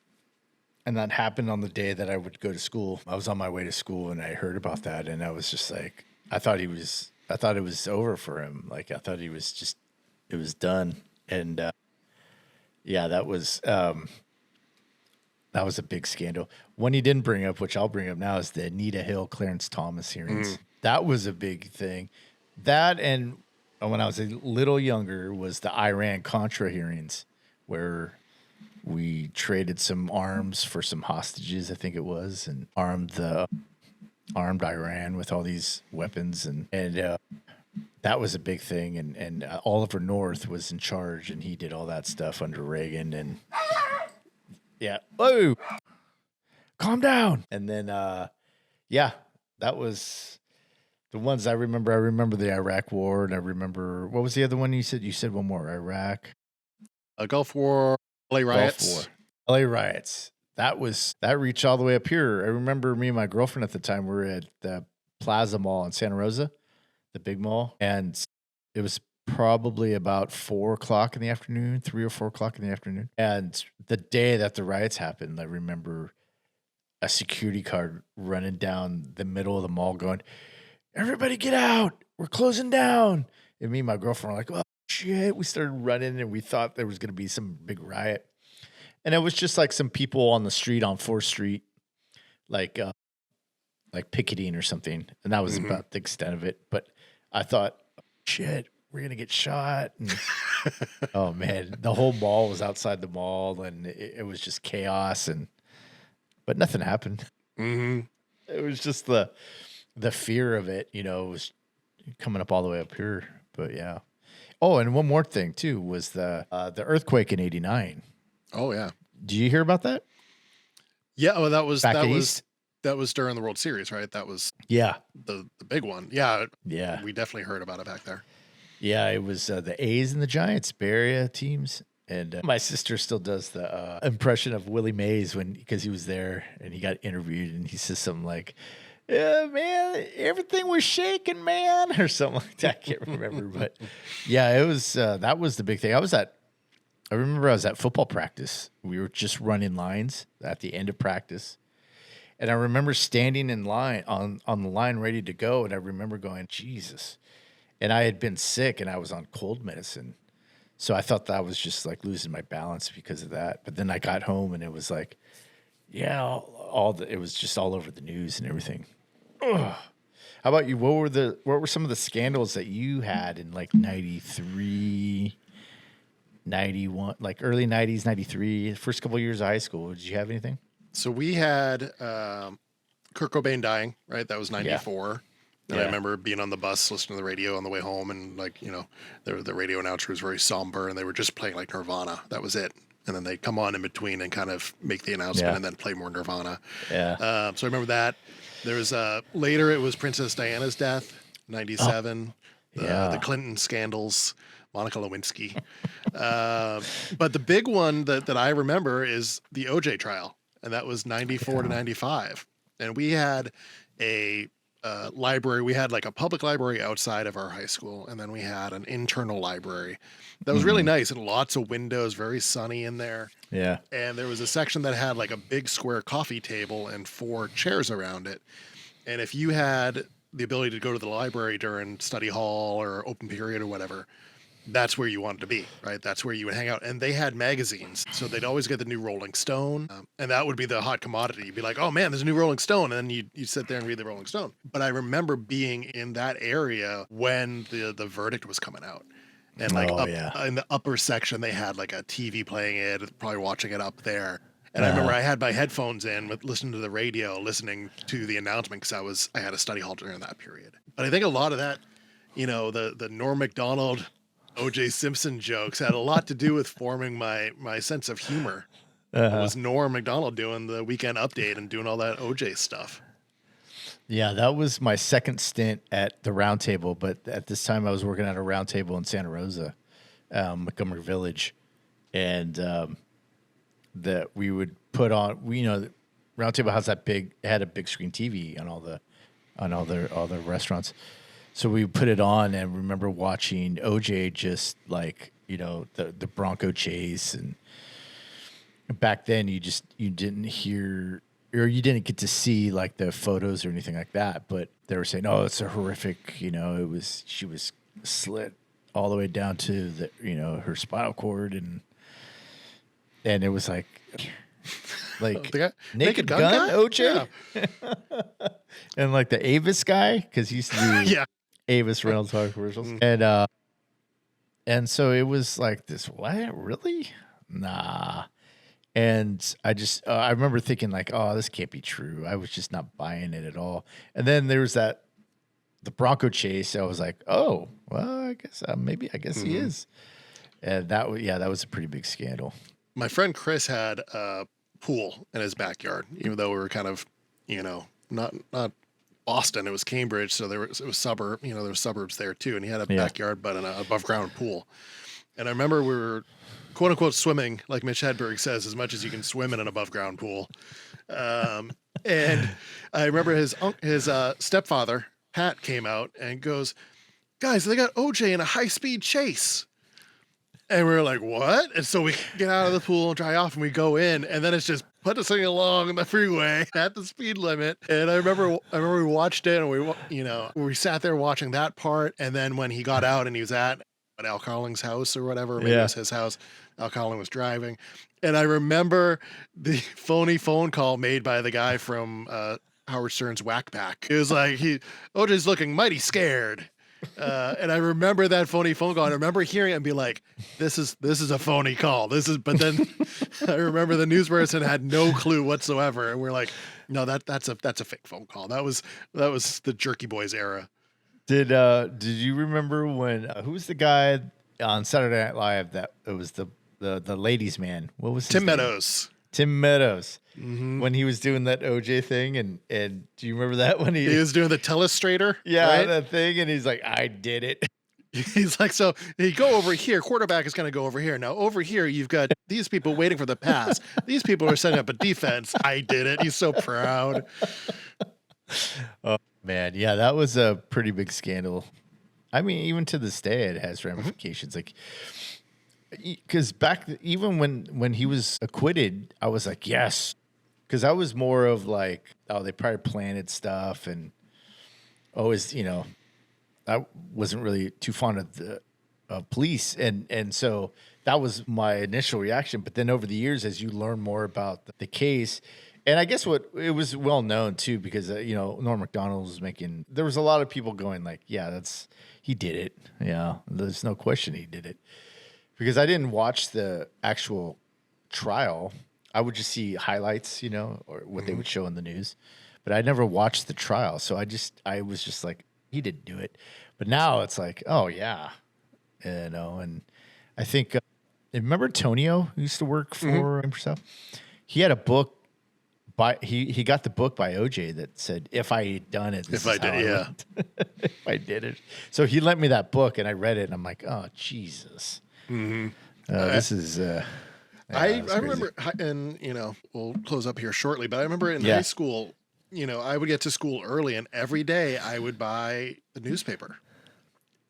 and that happened on the day that I would go to school. I was on my way to school, and I heard about that, and I was just like, I thought it was over for him. Like I thought it was done, and yeah, that was a big scandal. One he didn't bring up, which I'll bring up now, is the Anita Hill, Clarence Thomas hearings. That was a big thing. That, and when I was a little younger, was the Iran-Contra hearings, where we traded some arms for some hostages, I think it was, and armed Iran with all these weapons, and that was a big thing. And Oliver North was in charge, and he did all that stuff under Reagan, and yeah. Whoa, calm down. And then, yeah, that was the ones I remember. I remember the Iraq War, and I remember, what was the other one you said? You said one more. Iraq. Gulf War, LA riots. Gulf War. LA riots. That reached all the way up here. I remember me and my girlfriend at the time were at the Plaza Mall in Santa Rosa, the big mall, and it was probably about 4 o'clock in the afternoon, 3 or 4 o'clock in the afternoon. And the day that the riots happened, I remember a security guard running down the middle of the mall going, "Everybody get out. We're closing down." And me and my girlfriend were like, "Oh, shit." We started running, and we thought there was going to be some big riot. And it was just like some people on the street on 4th Street, like picketing or something. And that was about the extent of it. But I thought, shit, we're going to get shot. And oh, man, the whole mall was outside the mall, and it was just chaos. But nothing happened. Mm-hmm. It was just the fear of it, it was coming up all the way up here. But yeah. Oh, and one more thing too was the earthquake in '89. Oh yeah. Do you hear about that? Yeah. Well, that was Back that was east? that was during the World Series, right? That was Yeah. the big one. Yeah. Yeah. We definitely heard about it back there. Yeah. It was the A's and the Giants, Bay Area teams. And my sister still does the impression of Willie Mays because he was there and he got interviewed, and he says something like, "Yeah, man, everything was shaking, man," or something like that. I can't remember, but yeah, it was that was the big thing. I remember I was at football practice. We were just running lines at the end of practice, and I remember standing in line on the line ready to go, and I remember going, Jesus, and I had been sick and I was on cold medicine. So I thought that I was just like losing my balance because of that. But then I got home and it was like, yeah, it was just all over the news and everything. Ugh. How about you? What were some of the scandals that you had in like 93, 91, like early 90s, 93, first couple of years of high school? Did you have anything? So we had Kurt Cobain dying, right? That was 94. And I remember being on the bus listening to the radio on the way home, and like, the radio announcer was very somber and they were just playing like Nirvana. That was it. And then they'd come on in between and kind of make the announcement and then play more Nirvana. Yeah. So I remember that. There was later it was Princess Diana's death, 97. The Clinton scandals, Monica Lewinsky. But the big one that I remember is the OJ trial, and that was 94 to 95. And we had a library. We had like a public library outside of our high school, and then we had an internal library that was really nice and lots of windows, very sunny in there. Yeah. And there was a section that had like a big square coffee table and 4 chairs around it. And if you had the ability to go to the library during study hall or open period or whatever, that's where you wanted to be, right? That's where you would hang out. And they had magazines. So they'd always get the new Rolling Stone. And that would be the hot commodity. You'd be like, oh man, there's a new Rolling Stone. And then you'd sit there and read the Rolling Stone. But I remember being in that area when the verdict was coming out. And like in the upper section, they had like a TV playing it, probably watching it up there. And I remember I had my headphones in with listening to the radio, listening to the announcement because I had a study hall during that period. But I think a lot of that, the Norm Macdonald, O.J. Simpson jokes had a lot to do with forming my sense of humor. It was Norm Macdonald doing the Weekend Update and doing all that O.J. stuff. Yeah, that was my second stint at the Round Table, but at this time I was working at a Round Table in Santa Rosa, Montgomery Village, and that we would put on. The Round Table has had a big screen TV on all the restaurants. So we put it on and remember watching OJ just like, the Bronco chase. And back then you didn't hear, or you didn't get to see like the photos or anything like that. But they were saying, oh, it's a horrific, she was slit all the way down to her spinal cord. And it was like Naked Gun OJ? Yeah. And like the Avis guy, because he used to do Avis rental car commercials. And so it was like this, what? Really? Nah. And I remember thinking like, oh, this can't be true. I was just not buying it at all. And then there was the Bronco chase. I was like, oh, well, I guess he is. And that was a pretty big scandal. My friend Chris had a pool in his backyard, even though we were kind of, not Boston, it was Cambridge, so it was suburb, there were suburbs there too, and he had a backyard but an above ground pool. And I remember we were quote unquote swimming, like Mitch Hedberg says, as much as you can swim in an above ground pool. And I remember his stepfather, Pat, came out and goes, guys, they got OJ in a high speed chase. And we were like, what? And so we get out of the pool and dry off and we go in, and then it's just put us along the freeway at the speed limit. And I remember we watched it, and we sat there watching that part. And then when he got out and he was at Al Colling's house or whatever, maybe it was his house, Al Colling was driving. And I remember the phony phone call made by the guy from Howard Stern's Whack Pack. It was like, OJ's looking mighty scared. And I remember that phony phone call. I remember hearing it and be like, this is a phony call. But then I remember the news person had no clue whatsoever. And we're like, no, that's a fake phone call. That was the Jerky Boys era. Did you remember when, who was the guy on Saturday Night Live that it was the ladies man? What was his Tim name? Meadows. Tim Meadows. Mm-hmm. When he was doing that OJ thing, and do you remember that when he was doing the telestrator? Yeah, right? That thing, and he's like, I did it. He's like, so you go over here, quarterback is going to go over here. Now over here, you've got these people waiting for the pass. These people are setting up a defense. I did it. He's so proud. Oh man, yeah, that was a pretty big scandal. I mean, even to this day, it has ramifications. Like, because even when he was acquitted, I was like, yes, because I was more of like, oh, they probably planted stuff, and always, I wasn't really too fond police, and so that was my initial reaction. But then over the years, as you learn more about the case, and I guess what it was well known too, because Norm Macdonald was making. There was a lot of people going like, "Yeah, he did it. Yeah, there's no question he did it." Because I didn't watch the actual trial, I would just see highlights, or what they would show in the news, but I never watched the trial. So I was just like, he didn't do it. But now it's like, oh yeah, and I think remember Tonio, who used to work for Microsoft. He had a book he got the book by OJ that said, if I had done it, if I did it. So he lent me that book and I read it and I'm like, oh Jesus. This is I remember, and we'll close up here shortly, but I remember in high school, I would get to school early and every day I would buy the newspaper.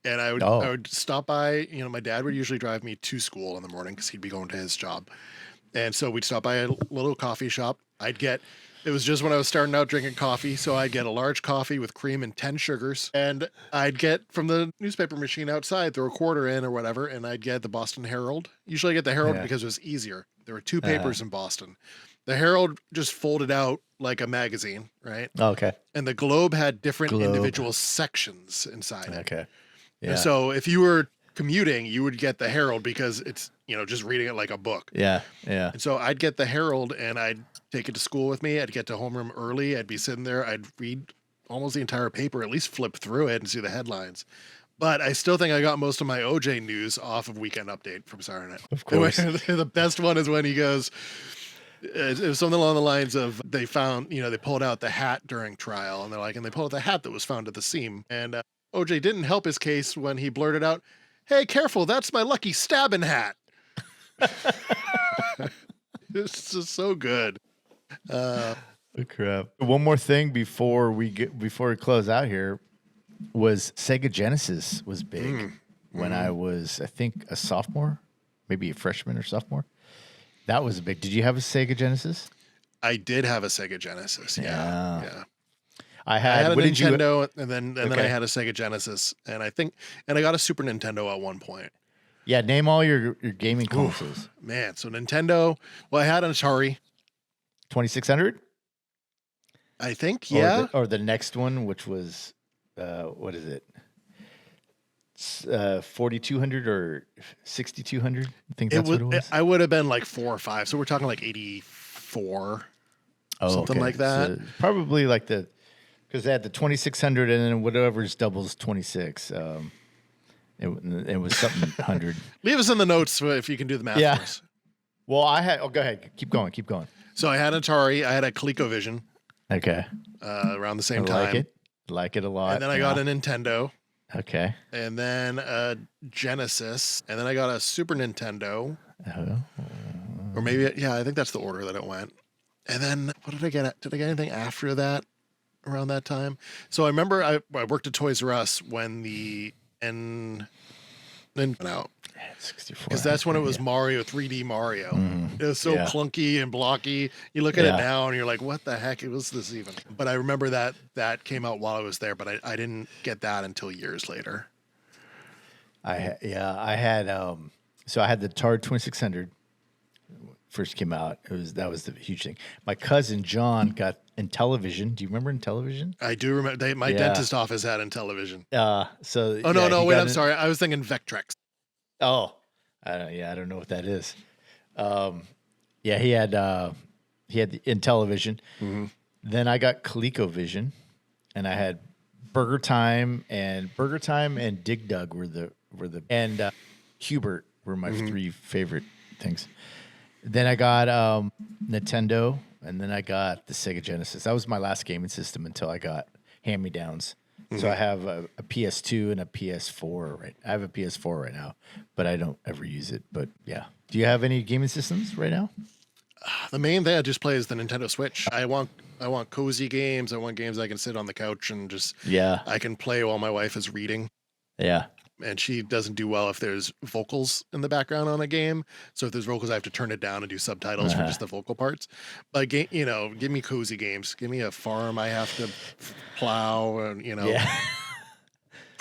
And I would stop by, my dad would usually drive me to school in the morning because he'd be going to his job. And so we'd stop by a little coffee shop. It was just when I was starting out drinking coffee. So I'd get a large coffee with cream and 10 sugars. And I'd get from the newspaper machine outside, throw a quarter in or whatever. And I'd get the Boston Herald. Usually I get the Herald because it was easier. There were two papers in Boston. The Herald just folded out like a magazine, right? Okay. And the Globe had different individual sections inside it. Okay. Yeah. And so if you were commuting, you would get the Herald because it's, just reading it like a book. Yeah. Yeah. And so I'd get the Herald and I'd take it to school with me. I'd get to homeroom early. I'd be sitting there. I'd read almost the entire paper, at least flip through it and see the headlines. But I still think I got most of my OJ news off of Weekend Update from Saturday Night. Of course. The best one is when he goes, it was something along the lines of they found, they pulled out the hat during trial and they pulled out the hat that was found at the scene. And OJ didn't help his case when he blurted out, "Hey, careful, that's my lucky stabbing hat." It's just so good. Crap. One more thing before we close out here was Sega Genesis was big when I was, I think, a sophomore, maybe a freshman or sophomore. That was big. Did you have a Sega Genesis? I did have a Sega Genesis. Yeah. I had a Nintendo, and then I had a Sega Genesis, and I got a Super Nintendo at one point. Yeah, name all your gaming consoles. Man, so Nintendo. Well, I had an Atari 2600. I think, yeah. Or the next one, which was what is it? 4200 or 6200. I think that's what it was. I would have been like 4 or 5. So we're talking like 84, something like that. So probably like because they had the 2600 and then whatever's doubles 26. It was something 100. Leave us in the notes if you can do the math for us. Well, go ahead. Keep going. So I had Atari. I had a ColecoVision. Okay. Around the same time. Like it a lot. And then I got a Nintendo. Okay. And then a Genesis. And then I got a Super Nintendo. Or maybe, I think that's the order that it went. And then what did I get? Did I get anything after that around that time? So I remember I worked at Toys R Us when the N went out. 64. Because that's when it was Mario, 3D Mario. It was so clunky and blocky. You look at it now and you're like, what the heck was this even? But I remember that came out while I was there, but I didn't get that until years later. I had so I had the Atari 2600 first came out. That was the huge thing. My cousin John got Intellivision. Do you remember Intellivision? I do remember. My dentist office had Intellivision. Wait, I'm sorry. I was thinking Vectrex. Oh, I don't know what that is. He had the Intellivision. Then I got ColecoVision, and I had Burger Time and Dig Dug and Hubert were my three favorite things. Then I got Nintendo, and then I got the Sega Genesis. That was my last gaming system until I got hand-me-downs. So I have a PS2 and a PS4. Right, I have a PS4 right now, but I don't ever use it. But yeah, do you have any gaming systems right now? The main thing I just play is the Nintendo Switch. I want cozy games. I want games I can sit on the couch and just I can play while my wife is reading. Yeah. And she doesn't do well if there's vocals in the background on a game. So if there's vocals, I have to turn it down and do subtitles for just the vocal parts. But give me cozy games. Give me a farm I have to plow and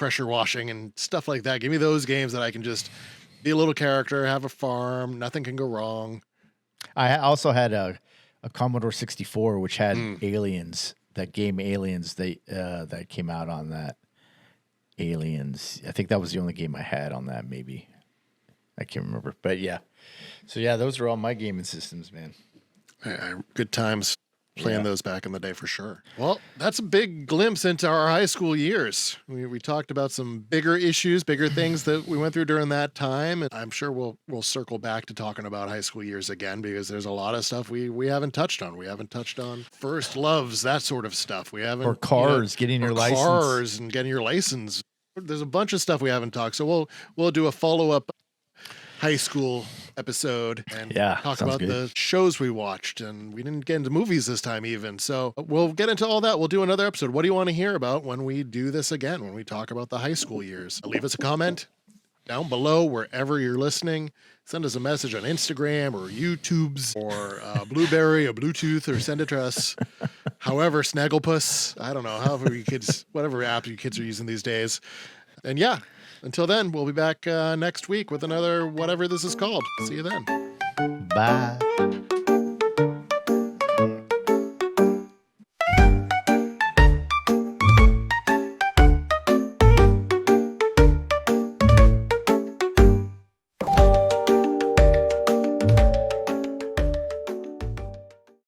pressure washing and stuff like that. Give me those games that I can just be a little character, have a farm, nothing can go wrong. I also had a Commodore 64, which had Mm. Aliens. That game Aliens, that came out on that. Aliens. I think that was the only game I had on that. Maybe I can't remember, but yeah. So yeah, those are all my gaming systems, man. Good times playing those back in the day for sure. Well, that's a big glimpse into our high school years. We talked about some bigger issues, bigger things that we went through during that time. And I'm sure we'll circle back to talking about high school years again, because there's a lot of stuff we haven't touched on. We haven't touched on first loves, that sort of stuff. We haven't, or cars, getting your license. Cars and getting your license. There's a bunch of stuff we haven't talked. So we'll do a follow-up high school episode and talk about the shows we watched. And we didn't get into movies this time even. So we'll get into all that. We'll do another episode. What do you want to hear about when we do this again, when we talk about the high school years? Leave us a comment down below wherever you're listening. Send us a message on Instagram or YouTube's or Blueberry or Bluetooth, or send it to us. However, Snagglepuss, I don't know, however you kids, whatever app you kids are using these days. And yeah, until then, we'll be back next week with another whatever this is called. See you then. Bye.